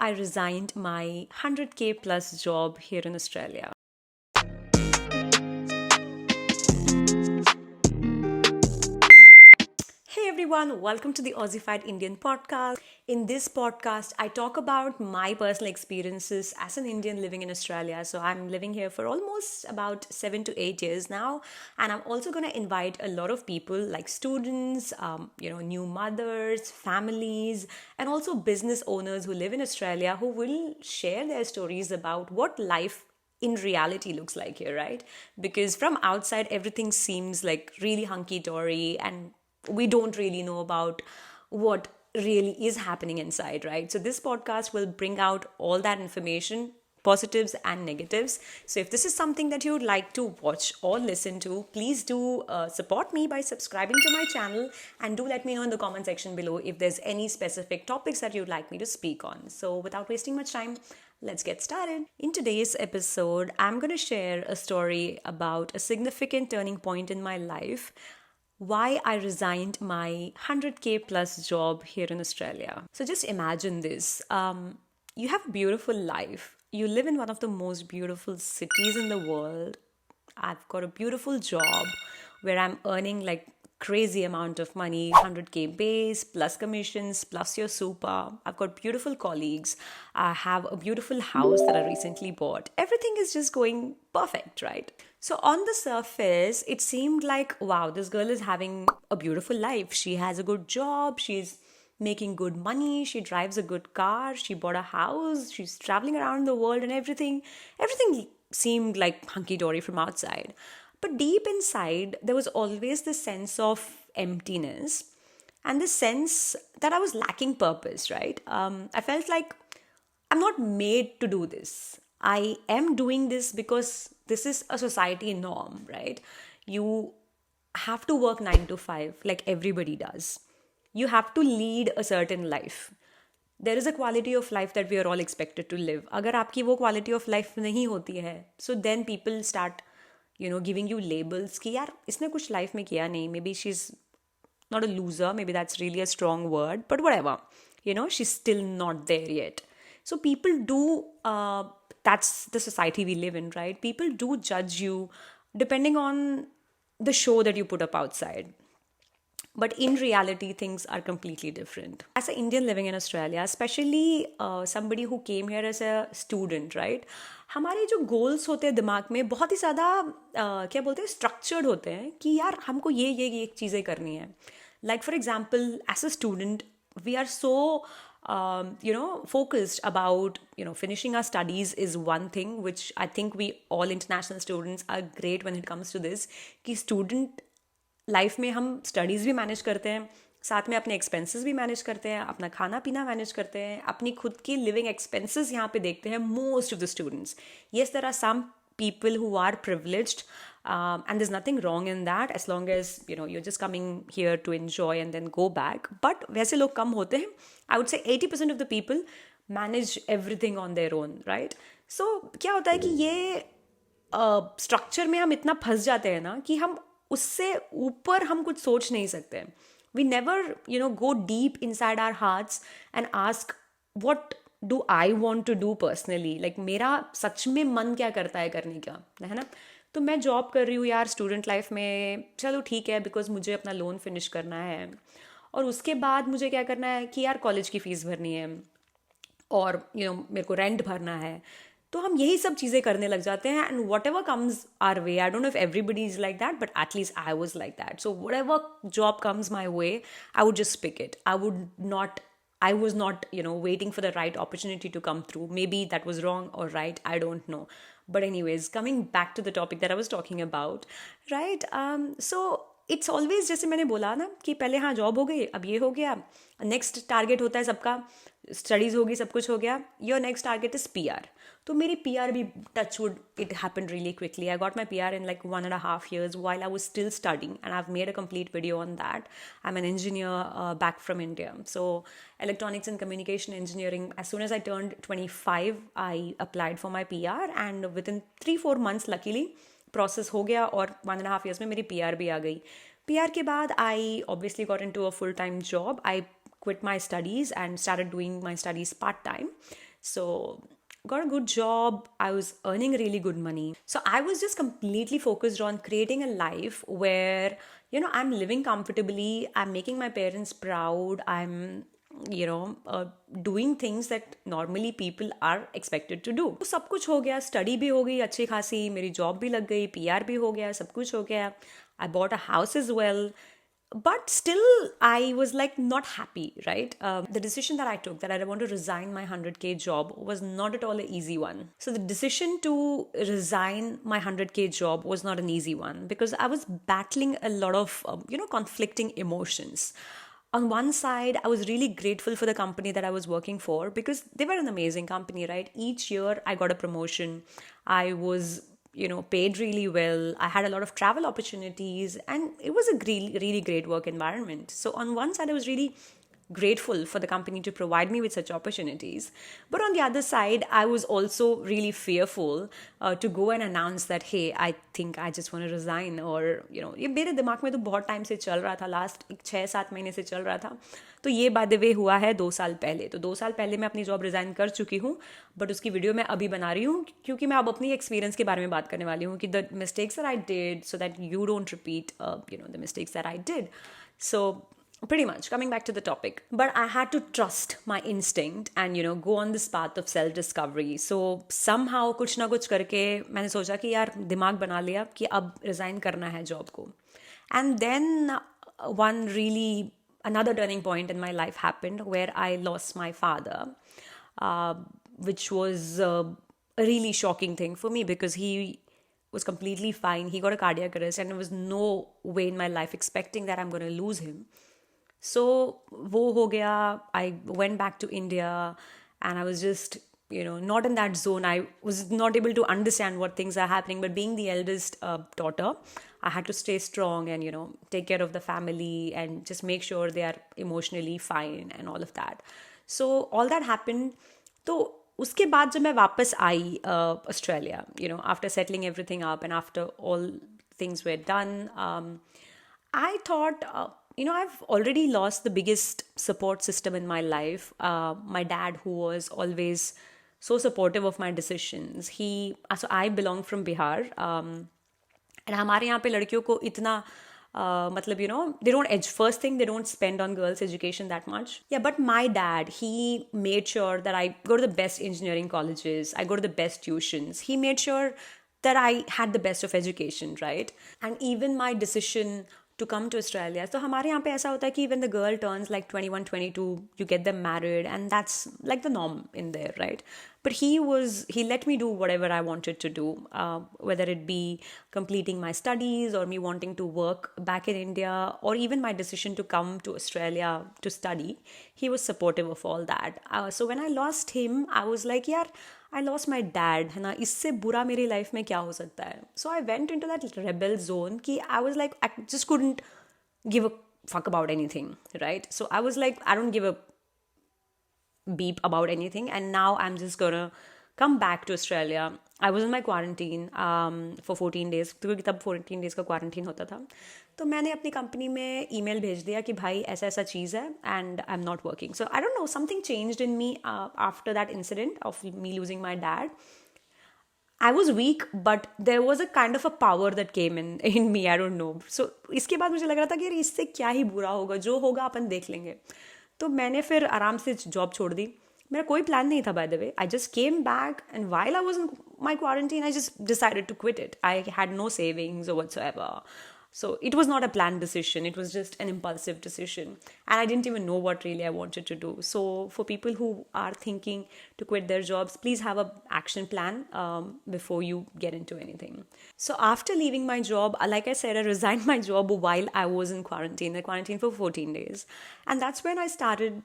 I resigned my 100K plus job here in Australia. Hey everyone, welcome to the Aussie-fied Indian Podcast. In this podcast, I talk about my personal experiences as an Indian living in Australia. So I'm living here for almost about 7 to 8 years now, and I'm also going to invite a lot of people like students, new mothers, families, and also business owners who live in Australia who will share their stories about what life in reality looks like here, right? Because from outside, everything seems like really hunky-dory and we don't really know about what really is happening inside, right? So this podcast will bring out all that information, positives and negatives. So if this is something that you would like to watch or listen to, please do support me by subscribing to my channel, and do let me know in the comment section below if there's any specific topics that you'd like me to speak on. So without wasting much time, let's get started. In today's episode, I'm going to share a story about a significant turning point in my life, why I resigned my 100K plus job here in Australia. So just imagine this. You have a beautiful life. You live in one of the most beautiful cities in the world. I've got a beautiful job where I'm earning like crazy amount of money, 100K base plus commissions plus your super. I've got beautiful colleagues. I have a beautiful house that I recently bought. Everything is just going perfect, right? So on the surface, it seemed like, wow, this girl is having a beautiful life. She has a good job. She's making good money. She drives a good car. She bought a house. She's traveling around the world and everything seemed like hunky-dory from outside. But deep inside, there was always this sense of emptiness and this sense that I was lacking purpose, right? I felt like I'm not made to do this. I am doing this because this is a society norm, right? You have to work 9 to 5 like everybody does. You have to lead a certain life. There is a quality of life that we are all expected to live. अगर आपकी वो quality of life नहीं होती है, so then people start, giving you labels कि यार इसने कुछ life में किया नहीं. Maybe she's not a loser. Maybe that's really a strong word, but whatever. She's still not there yet. So people do, that's the society we live in, right? People do judge you depending on the show that you put up outside. But in reality, things are completely different. As an Indian living in Australia, especially somebody who came here as a student, right? हमारे जो goals होते हैं दिमाग में बहुत ही ज़्यादा क्या बोलते हैं structured होते हैं कि यार हमको ये चीज़ें करनी है. Like for example, as a student, we are so focused about, finishing our studies is one thing, which I think we all international students are great when it comes to this, कि student life में हम studies भी manage करते हैं, साथ में अपने expenses भी मैनेज करते हैं, अपना खाना पीना मैनेज करते हैं, अपनी खुद की लिविंग एक्सपेंसेस यहाँ पे देखते हैं most of the students. Yes, there are some people who are privileged, and there's nothing wrong in that as long as you're just coming here to enjoy and then go back. But वैसे लोग कम होते हैं. I would say 80% of the people manage everything on their own, right? So क्या होता है कि ये structure में हम इतना फंस जाते हैं ना कि हम उससे ऊपर हम कुछ सोच नहीं सकते. We never go deep inside our hearts and ask what do I want to do personally, like मेरा सच में मन क्या करता है करने का, है ना? तो मैं जॉब कर रही हूँ यार स्टूडेंट लाइफ में, चलो ठीक है, बिकॉज मुझे अपना लोन फिनिश करना है और उसके बाद मुझे क्या करना है कि यार कॉलेज की फ़ीस भरनी है और मेरे को रेंट भरना है. तो हम यही सब चीज़ें करने लग जाते हैं and whatever comes our way. I don't know if everybody is like that, but at least I was like that. So whatever job comes my way, I would just pick it. I was not, waiting for the right opportunity to come through. Maybe that was wrong or right. I don't know. But anyways, coming back to the topic that I was talking about, right? So it's always जैसे मैंने बोला ना कि पहले हाँ job हो गई, अब ये हो गया, नेक्स्ट टारगेट होता है सबका, स्टडीज़ होगी, सब कुछ हो गया, your next target is PR. तो मेरी PR भी touch wood it happened really quickly. I got my PR in like 1.5 years while I was still studying, and I've made a complete video on that. I'm an engineer back from India. So electronics and communication engineering, as soon as I turned 25, I applied for my PR, and within 3-4 months luckily process हो गया और 1.5 years में मेरी PR भी आ गई. PR के बाद I obviously got into a full-time job. I quit my studies and started doing my studies part-time. So got a good job. I was earning really good money. So I was just completely focused on creating a life where, I'm living comfortably, I'm making my parents proud, I'm doing things that normally people are expected to do. तो सब कुछ हो गया, study भी हो गई अच्छी खासी, मेरी जॉब भी लग गई, पीआर भी हो गया, सब कुछ हो गया. I bought a house as well. But still, I was like not happy, right? The decision that I took, that I want to resign my 100K job, was not at all an easy one. So the decision to resign my 100K job was not an easy one, because I was battling a lot of, conflicting emotions. On one side, I was really grateful for the company that I was working for, because they were an amazing company, right? Each year I got a promotion. I was paid really well. I had a lot of travel opportunities, and it was a really, really great work environment. So on one side, I was really grateful for the company to provide me with such opportunities. But on the other side, I was also really fearful to go and announce that, hey, I think I just want to resign. Or, ये मेरे दिमाग में तो बहुत time से चल रहा था, लास्ट 6-7 महीने से चल रहा था. तो ये बाय द वे हुआ है 2 साल पहले. तो 2 साल पहले मैं अपनी जॉब रिज़ाइन कर चुकी हूँ, बट उसकी वीडियो मैं अभी बना रही हूँ क्योंकि मैं अब अपनी एक्सपीरियंस के बारे में बात करने वाली हूँ कि the mistakes that I did, so that you don't repeat the mistakes that I did. So pretty much coming back to the topic, but I had to trust my instinct and go on this path of self discovery. So somehow कुछ ना कुछ करके मैंने सोचा कि यार दिमाग बना लिया कि अब रिजाइन करना है जॉब को. And then one really another turning point in my life happened where I lost my father, which was a really shocking thing for me, because he was completely fine. He got a cardiac arrest, and there was no way in my life expecting that I'm going to lose him. So wo ho gaya. I went back to India, and I was just not in that zone. I was not able to understand what things are happening, but being the eldest daughter, I had to stay strong and take care of the family and just make sure they are emotionally fine and all of that. So all that happened. तो उसके बाद जब मैं वापस आई Australia, after settling everything up and after all things were done, I thought, I've already lost the biggest support system in my life. My dad, who was always so supportive of my decisions. So I belong from Bihar, and हमारे यहाँ पे लड़कियों को इतना मतलब they don't first thing, they don't spend on girls education that much. Yeah, but my dad, he made sure that I go to the best engineering colleges, I go to the best tuitions. He made sure that I had the best of education, right? And even my decision to come to Australia, so हमारे यहाँ पे ऐसा होता है कि when the girl turns like 21, 22, you get them married, and that's like the norm in there, right? But he let me do whatever I wanted to do, whether it be completing my studies or me wanting to work back in India, or even my decision to come to Australia to study. He was supportive of all that. So when I lost him, I was like, यार, I lost my dad, है ना, इससे बुरा मेरी life में क्या हो सकता है. So I went into that rebel zone कि I was like, I just couldn't give a fuck about anything, right? So I was like, I don't give a beep about anything, and now I'm just gonna come back to Australia. I was in my quarantine for 14 days, क्योंकि तब 14 days का quarantine होता था. तो मैंने अपनी company में email भेज दिया कि भाई ऐसा ऐसा चीज़ है, and I'm not working. So I don't know, something changed in me after that incident of me losing my dad. I was weak, but there was a kind of a power that came in me. I don't know. So इसके बाद मुझे लग रहा था कि यार इससे क्या ही बुरा होगा, जो होगा अपन देख लेंगे. तो मैंने फिर आराम से जॉब छोड़ दी. मेरा कोई प्लान नहीं था, by the way. I just came back, and while I was in my quarantine, I just decided to quit it. I had no savings or whatsoever. So it was not a planned decision. It was just an impulsive decision. And I didn't even know what really I wanted to do. So for people who are thinking to quit their jobs, please have an action plan before you get into anything. So after leaving my job, like I said, I resigned my job while I was in quarantine for 14 days. And that's when I started,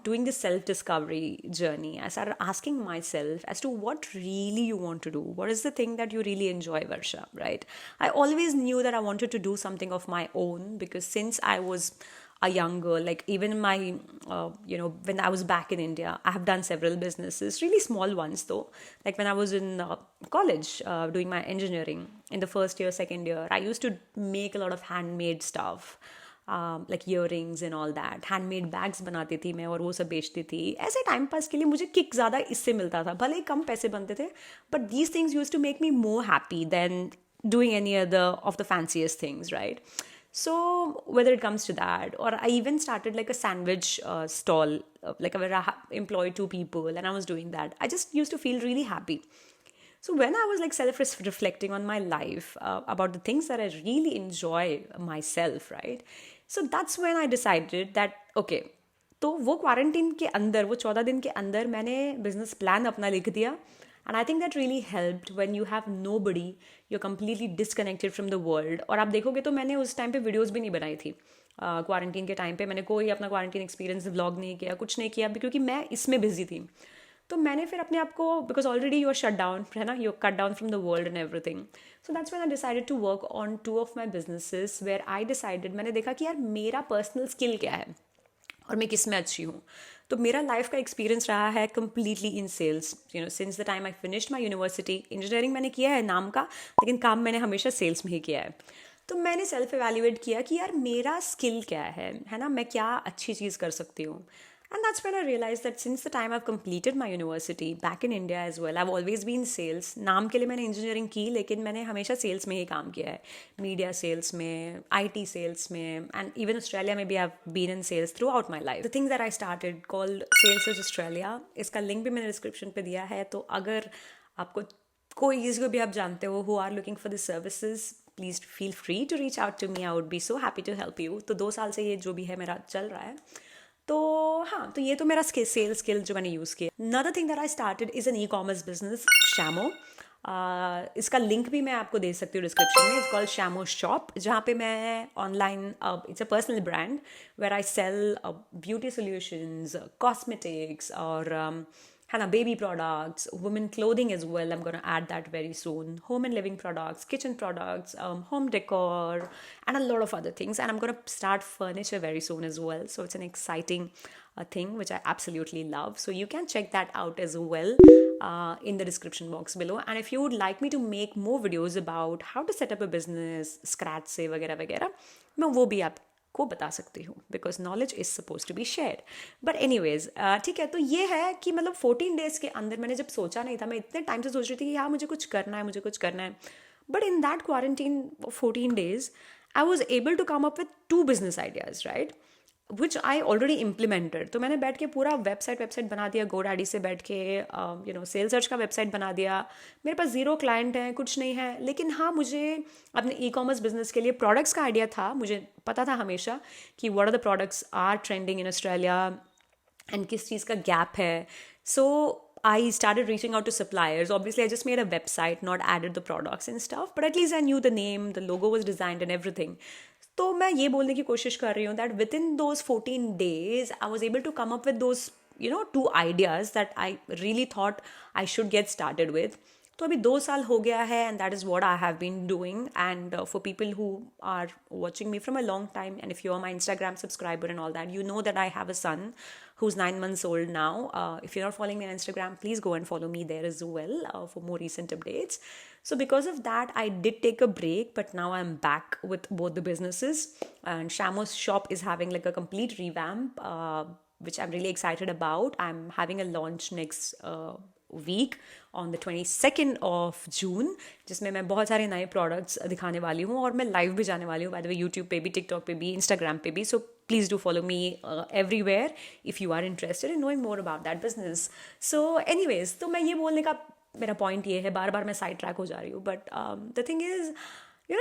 doing the self-discovery journey. I started asking myself as to what really you want to do. What is the thing that you really enjoy, Varsha, right? I always knew that I wanted to do something of my own, because since I was a young girl, like even in my, when I was back in India, I have done several businesses, really small ones though. Like when I was in college doing my engineering in the first year, second year, I used to make a lot of handmade stuff. Like earrings and all that, handmade bags बनाती थी मैं और वो सब बेचती थी. ऐसे time pass के लिए मुझे किक ज़्यादा इससे मिलता था, भले ही कम पैसे बनते थे, but these things use to make me more happy than doing any other of the fanciest things, right? So whether it comes to that, or I even started like a sandwich stall, like I employed 2 people and I was doing that. I just used to feel really happy. So when I was like self-reflecting on my life, about the things that I really enjoy myself, right? So that's when I decided that, okay, तो वो quarantine के अंदर, वो 14 दिन के अंदर मैंने business plan अपना लिख दिया. And I think that really helped when you have nobody, you're completely disconnected from the world. और आप देखोगे तो मैंने उस टाइम पे वीडियोस भी नहीं बनाई थी. क्वारंटीन के टाइम पे मैंने कोई अपना क्वारंटीन एक्सपीरियंस व्लॉग नहीं किया, कुछ नहीं किया, क्योंकि मैं इसमें बिजी थी. तो मैंने फिर अपने आप को, because already you are shut down, है ना, you cut down from the world and everything. So that's when I decided to work on 2 of my businesses, where I decided, मैंने देखा कि यार मेरा पर्सनल स्किल क्या है और मैं किस में अच्छी हूँ. तो मेरा लाइफ का एक्सपीरियंस रहा है completely in sales. Since the time I finished my university, engineering मैंने किया है नाम का, लेकिन काम मैंने हमेशा सेल्स में ही किया है. तो मैंने सेल्फ एवेल्युएट किया कि यार मेरा स्किल क्या है ना, मैं क्या अच्छी चीज़ कर सकती हूँ. And that's when I realized that since the time I've completed my university back in India as well, I've always been sales. नाम के लिए मैंने इंजीनियरिंग की, लेकिन मैंने हमेशा सेल्स में ही काम किया है. मीडिया सेल्स में, IT सेल्स में, and even Australia में भी I've been in sales throughout my life. The thing that I started called Sales as Australia, इसका लिंक भी मैंने डिस्क्रिप्शन पे दिया है. तो अगर आपको कोई किसी को भी आप जानते हो who are looking for the services, please feel free to reach out to me. I would be so happy to help you. तो 2 साल से ये जो भी है मेरा चल रहा है. तो हाँ, तो ये तो मेरा सेल्स स्किल जो मैंने यूज़ किया. Another thing that I started is an e-commerce business, Shamo. इसका लिंक भी मैं आपको दे सकती हूँ डिस्क्रिप्शन में. इट्स कॉल्ड Shamo शॉप, जहाँ पे मैं online, it's a personal brand where I sell beauty solutions, cosmetics और है ना, baby products, women clothing as well. I'm going to add that very soon. Home and living products, kitchen products, home decor, and a lot of other things. And I'm going to start furniture very soon as well. So it's an exciting thing which I absolutely love. So you can check that out as well in the description box below. And if you would like me to make more videos about how to set up a business, scratch से वगैरह वगैरह, मैं वो भी आपको बता सकती हूँ, because knowledge is suppose to be share. But anyways, ठीक है. तो ये है कि मतलब 14 डेज के अंदर मैंने जब सोचा नहीं था, मैं इतने टाइम से सोच रही थी कि हाँ मुझे कुछ करना है, मुझे कुछ करना है. But in that quarantine 14 days I was able to come up with 2 business ideas, right, which I already implemented. तो मैंने बैठ के पूरा वेबसाइट बना दिया, GoDaddy से बैठ के सेल्स सर्च का वेबसाइट बना दिया. मेरे पास 0 क्लाइंट हैं, कुछ नहीं है, लेकिन हाँ मुझे अपने ई-कॉमर्स बिजनेस के लिए प्रोडक्ट्स का आइडिया था. मुझे पता था हमेशा कि what are the products are trending in Australia and किस चीज़ का गैप है. सो I started reaching out to suppliers. Obviously, I just made a website, not added the products and stuff, but at least I knew the name, the logo was designed and everything. तो मैं ये बोलने की कोशिश कर रही हूँ that within those 14 days, I was able to come up with those, 2 ideas that I really thought I should get started with. तो अभी 2 साल हो गया है, and that is what I have been doing. And for people who are watching me from a long time, and if you are my Instagram subscriber and all that, you know that I have a son who's 9 months old now. If you're not following me on Instagram, please go and follow me there as well for more recent updates. So because of that, I did take a break, but now I'm back with both the businesses. And Shamo's shop is having like a complete revamp, which I'm really excited about. I'm having a launch next week on the 22nd of June, जिसमें मैं बहुत सारे नए products दिखाने वाली हूँ, और मैं लाइव भी जाने वाली हूँ, बाय द वे, यूट्यूब पे भी, टिकटॉक पे भी, इंस्टाग्राम पे भी. So please do follow me everywhere if you are interested in knowing more about that business. So anyways, तो मैं ये बोलने का मेरा पॉइंट ये है, बार बार मैं साइड ट्रैक हो जा रही हूँ, बट द थिंग इज़,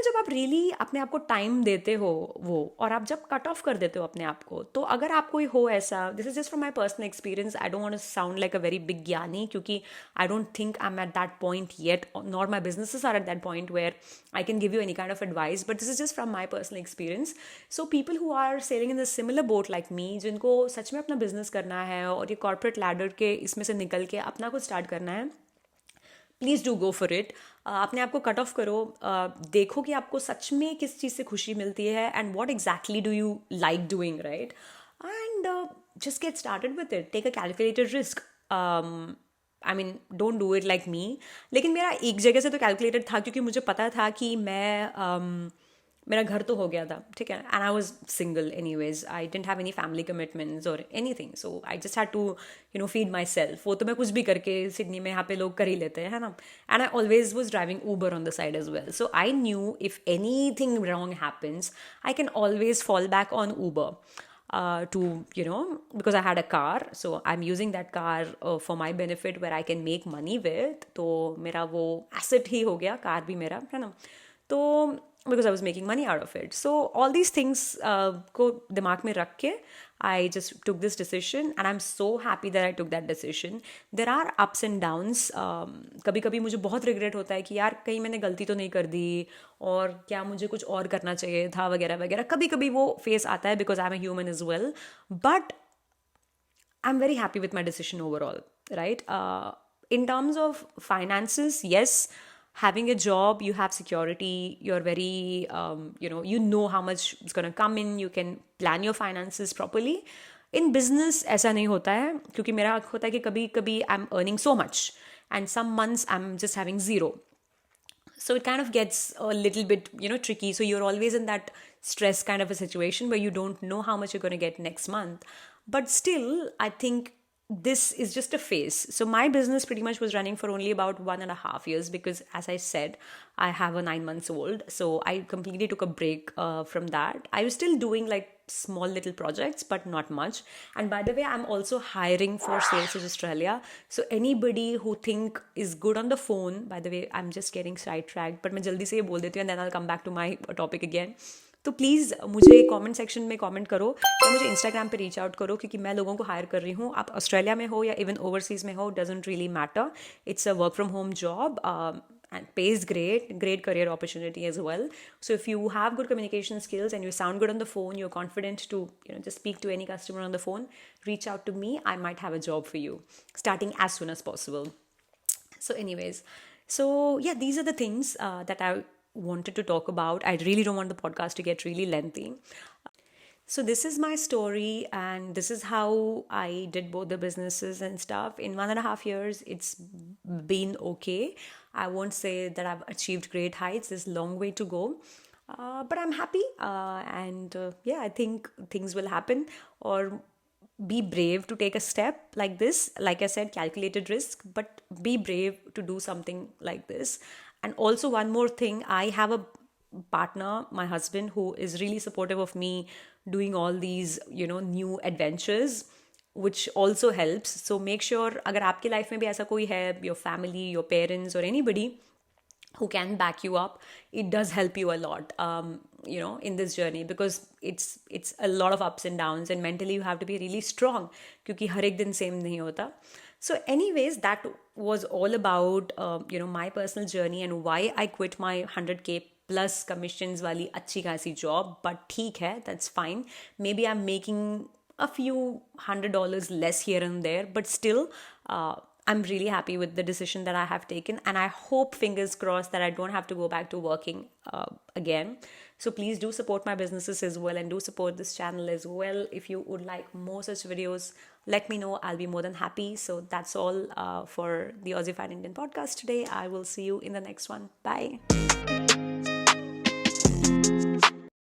जब आप रियली अपने आप को टाइम देते हो वो, और आप जब कट ऑफ कर देते हो अपने आप को, तो अगर आप कोई हो ऐसा, this is just from my personal experience, I don't want to sound like a very big ज्ञानी, क्योंकि I don't think I am at that point yet, nor my businesses are at that point where I can give you any kind of advice, but this is just from my personal experience. So people who are selling in the similar boat like me, जिनको सच में अपना business करना है और ये corporate ladder के इसमें से निकल के अपना कुछ स्टार्ट करना है, please do go for it. अपने आप को कट ऑफ करो, देखो कि आपको सच में किस चीज़ से खुशी मिलती है, and what exactly do you like doing, right, and just get started with it. Take a calculated risk. I mean, don't do it like me. लेकिन मेरा एक जगह से तो कैलकुलेटेड था, क्योंकि मुझे पता था कि मेरा घर तो हो गया था, ठीक है, and I was single anyways, I didn't have any family commitments और anything, so I just had to feed my self. वो तो मैं कुछ भी करके सिडनी में यहाँ पे लोग कर ही लेते हैं, है ना. And I always was driving Uber on the side as well, so I knew if anything wrong happens I can always fall back on Uber. To because I had a car, so I'm using that car for my benefit where I can make money with. तो मेरा वो asset ही हो गया, car भी मेरा, है ना. तो because I was making money out of it, so all these things को दिमाग में रख के I just took this decision and I'm so happy that I took that decision. There are ups and downs. कभी कभी मुझे बहुत regret होता है कि यार कहीं मैंने गलती तो नहीं कर दी और क्या मुझे कुछ और करना चाहिए था वगैरह वगैरह. कभी कभी वो फेस आता है because I'm a human as well. But I'm very happy with my decision overall, right? In terms of finances, yes, having a job, you have security, you're very, you know how much is going to come in, you can plan your finances properly. In business, ऐसा नहीं होता है क्योंकि मेरा होता है कि कभी कभी I'm earning so much and some months I'm just having zero. So it kind of gets a little bit, tricky. So you're always in that stress kind of a situation where you don't know how much you're going to get next month. But still, I think this is just a phase. So my business pretty much was running for only about 1.5 years because, as I said, I have a 9 months old. So I completely took a break from that. I was still doing like small little projects, but not much. And by the way, I'm also hiring for Sales Australia. So anybody who think is good on the phone, by the way, I'm just getting sidetracked, but मैं जल्दी से ये बोल देती हूँ and then I'll come back to my topic again. तो please मुझे comment section में कमेंट करो या मुझे इंस्टाग्राम पे रीच आउट करो क्योंकि मैं लोगों को हायर कर रही हूँ. आप ऑस्ट्रेलिया में हो या इवन ओवरसीज़ में हो, doesn't really matter. It's a work from home job and pays great career opportunity as well. So if you have good communication skills and you sound good on the phone, you're confident to just speak to any customer on the phone, reach out to me. I might have a job for you starting as soon as possible. So anyways, so yeah, these are the things that I wanted to talk about. I really don't want the podcast to get really lengthy. So this is my story and this is how I did both the businesses and stuff. In 1.5 years, it's been okay. I won't say that I've achieved great heights. There's a long way to go. But I'm happy. Yeah, I think things will happen. Or be brave to take a step like this. Like I said, calculated risk, but be brave to do something like this. And also one more thing, I have a partner, my husband, who is really supportive of me doing all these, new adventures, which also helps. So make sure, अगर आपके life में भी ऐसा कोई है, your family, your parents or anybody who can back you up, it does help you a lot, in this journey because it's a lot of ups and downs and mentally you have to be really strong क्योंकि हर एक दिन same नहीं होता. So anyways, that was all about, my personal journey and why I quit my 100K plus commissions वाली अच्छी खासी job. But ठीक है, that's fine. Maybe I'm making a few $100 less here and there, but still, I'm really happy with the decision that I have taken. And I hope, fingers crossed, that I don't have to go back to working again. So please do support my businesses as well and do support this channel as well. If you would like more such videos, let me know. I'll be more than happy. So that's all for the Aussie-fied Indian podcast today. I will see you in the next one. Bye.